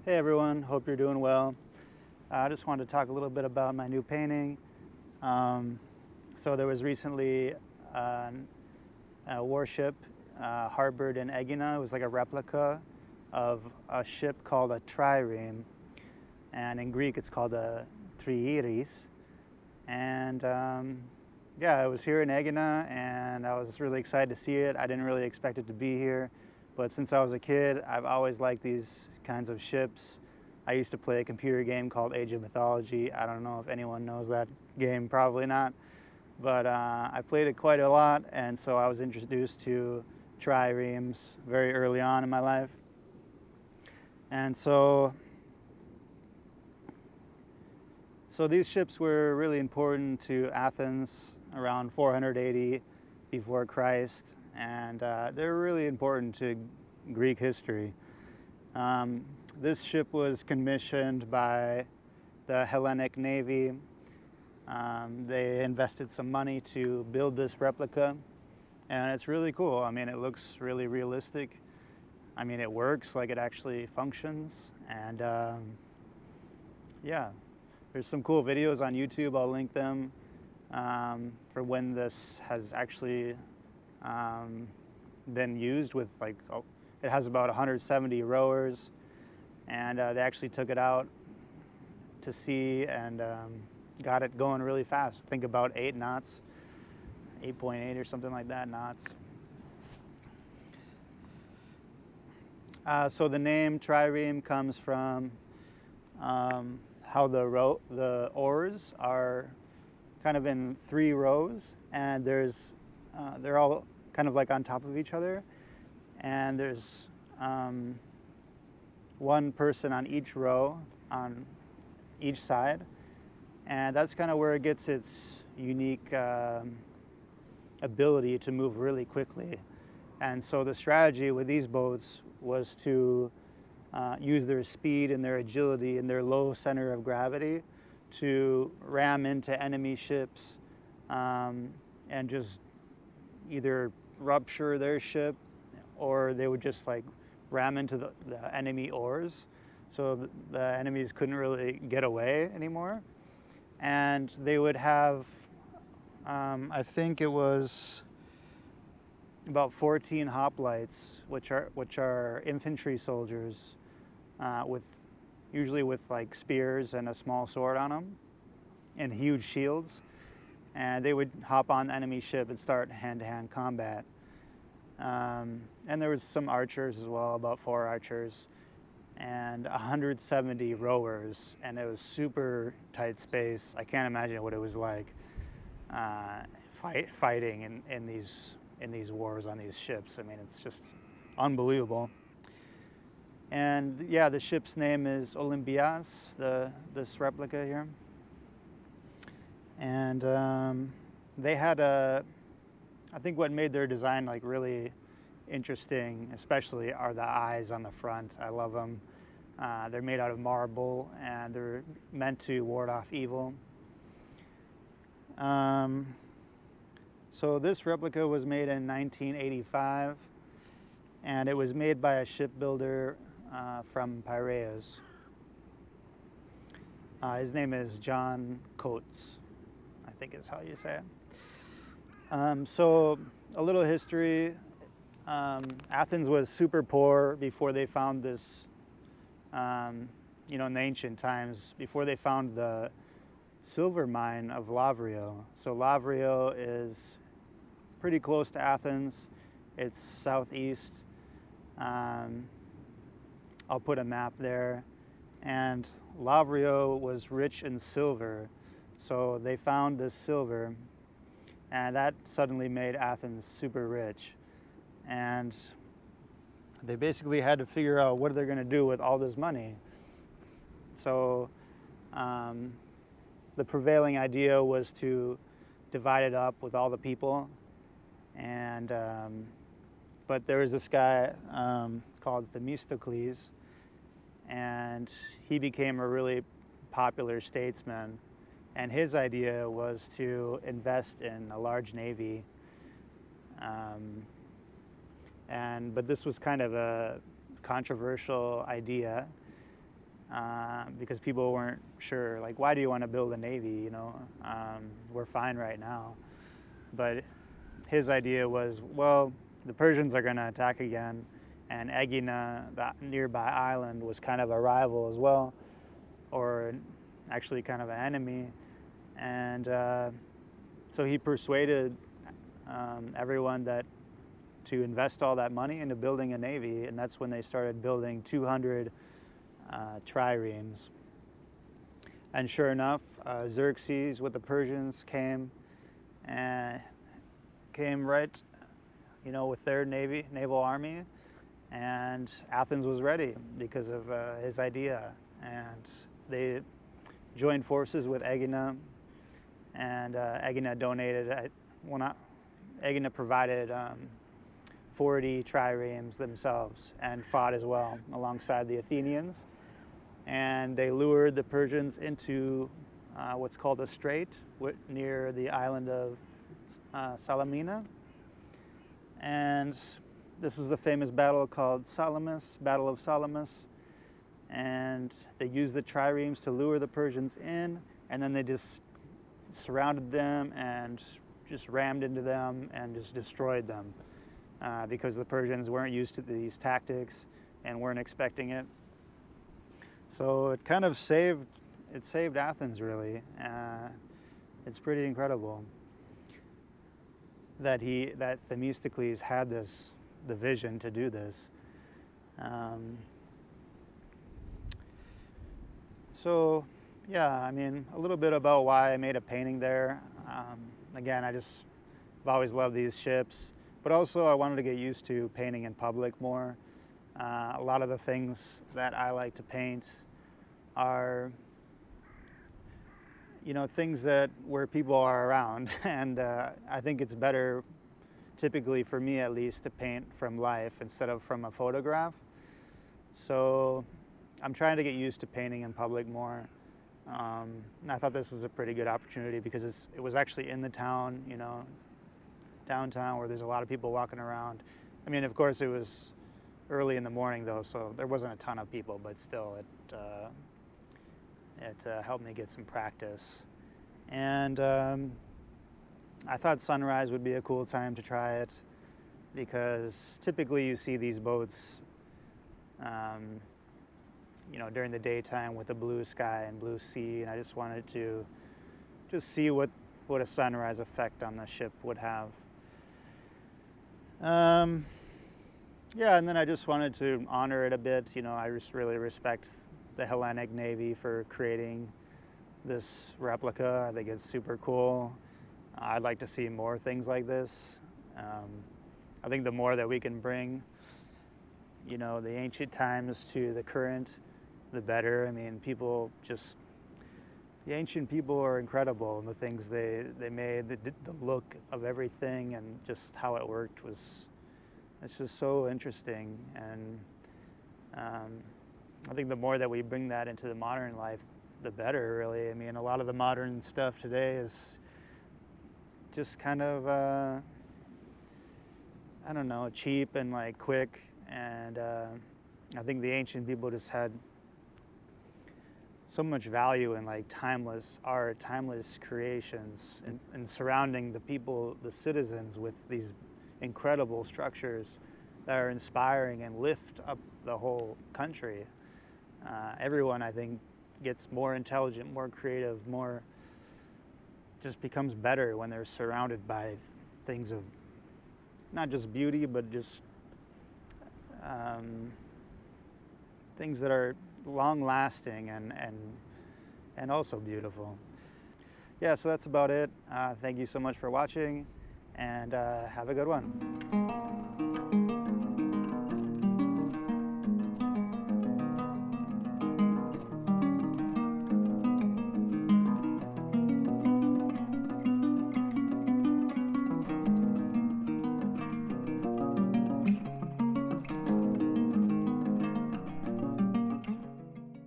Hey everyone, hope you're doing well. I just wanted to talk a little bit about my new painting. So there was recently a warship harbored in Aegina. It was like a replica of a ship called a trireme, and in Greek it's called a tриήρης. And yeah, I was here in Aegina and I was really excited to see it. I didn't really expect it to be here, but since I was a kid, I've always liked these kinds of ships. I used to play a computer game called Age of Mythology. I don't know if anyone knows that game, probably not. But I played it quite a lot, and so I was introduced to triremes very early on in my life. And so these ships were really important to Athens around 480 before Christ, and they're really important to Greek history. This ship was commissioned by the Hellenic Navy. They invested some money to build this replica, and it's really cool. I mean, it looks really realistic. I mean, it works, like it actually functions, and yeah, there's some cool videos on YouTube. I'll link them for when this has actually been used with, like, it has about 170 rowers, and they actually took it out to sea and got it going really fast. Think about 8 knots, 8.8 or something like that knots. So the name trireme comes from how the oars are kind of in 3 rows, and they're all kind of like on top of each other, and there's one person on each row on each side, and that's kind of where it gets its unique ability to move really quickly. And so the strategy with these boats was to use their speed and their agility and their low center of gravity to ram into enemy ships and just either rupture their ship, or they would just like ram into the enemy oars, so the enemies couldn't really get away anymore. And they would have, I think it was about 14 hoplites, which are infantry soldiers, usually with like spears and a small sword on them, and huge shields. And they would hop on the enemy ship and start hand-to-hand combat. And there was some archers as well, about 4 archers, and 170 rowers, and it was super tight space. I can't imagine what it was like fighting in these wars on these ships. I mean, it's just unbelievable. And yeah, the ship's name is Olympias, this replica here. And they had I think what made their design like really interesting, especially, are the eyes on the front. I love them. They're made out of marble, and they're meant to ward off evil. So this replica was made in 1985, and it was made by a shipbuilder from Piraeus. His name is John Coates, I think is how you say it. So a little history. Athens was super poor before they found this, in the ancient times, before they found the silver mine of Lavrio. So Lavrio is pretty close to Athens. It's southeast. I'll put a map there. And Lavrio was rich in silver. So they found this silver, and that suddenly made Athens super rich. And they basically had to figure out what they're going to do with all this money. So the prevailing idea was to divide it up with all the people. And but there was this guy called Themistocles, and he became a really popular statesman. And his idea was to invest in a large navy. But this was kind of a controversial idea, because people weren't sure, like, why do you want to build a navy, you know? We're fine right now. But his idea was, well, the Persians are going to attack again, and Aegina, the nearby island, was kind of a rival as well, or actually kind of an enemy. And so he persuaded everyone to invest all that money into building a navy, and that's when they started building 200 triremes. And sure enough, Xerxes with the Persians came right, you know, with their naval army, and Athens was ready because of his idea. And they joined forces with Aegina, and Aegina donated, Aegina provided 40 triremes themselves and fought as well alongside the Athenians. And they lured the Persians into what's called a strait near the island of Salamina. And this is the famous battle called Salamis, Battle of Salamis. And they used the triremes to lure the Persians in, and then they just surrounded them and just rammed into them and just destroyed them because the Persians weren't used to these tactics and weren't expecting it. So it kind of saved Athens, really. It's pretty incredible that Themistocles had the vision to do this. So yeah, I mean, a little bit about why I made a painting there. Again, I've always loved these ships, but also I wanted to get used to painting in public more. A lot of the things that I like to paint are, you know, things where people are around, and I think it's better, typically for me at least, to paint from life instead of from a photograph. So I'm trying to get used to painting in public more. And I thought this was a pretty good opportunity because it was actually in the town, you know, downtown, where there's a lot of people walking around. I mean, of course, it was early in the morning though, so there wasn't a ton of people, but still, it helped me get some practice. And I thought sunrise would be a cool time to try it, because typically you see these boats you know, during the daytime with the blue sky and blue sea, and I just wanted to see what a sunrise effect on the ship would have. Yeah, and then I just wanted to honor it a bit. You know, I just really respect the Hellenic Navy for creating this replica. I think it's super cool. I'd like to see more things like this. I think the more that we can bring, you know, the ancient times to the current, the better. I mean, the ancient people are incredible, and the things they made, the look of everything and just how it worked it's just so interesting. And I think the more that we bring that into the modern life, the better, really. I mean, a lot of the modern stuff today is just kind of, I don't know, cheap and like quick. And I think the ancient people just had so much value in like timeless art, timeless creations, and surrounding the people, the citizens, with these incredible structures that are inspiring and lift up the whole country. Everyone, I think, gets more intelligent, more creative, just becomes better when they're surrounded by things of not just beauty, but just things that are long-lasting and also beautiful. Yeah, so that's about it. Thank you so much for watching, and have a good one.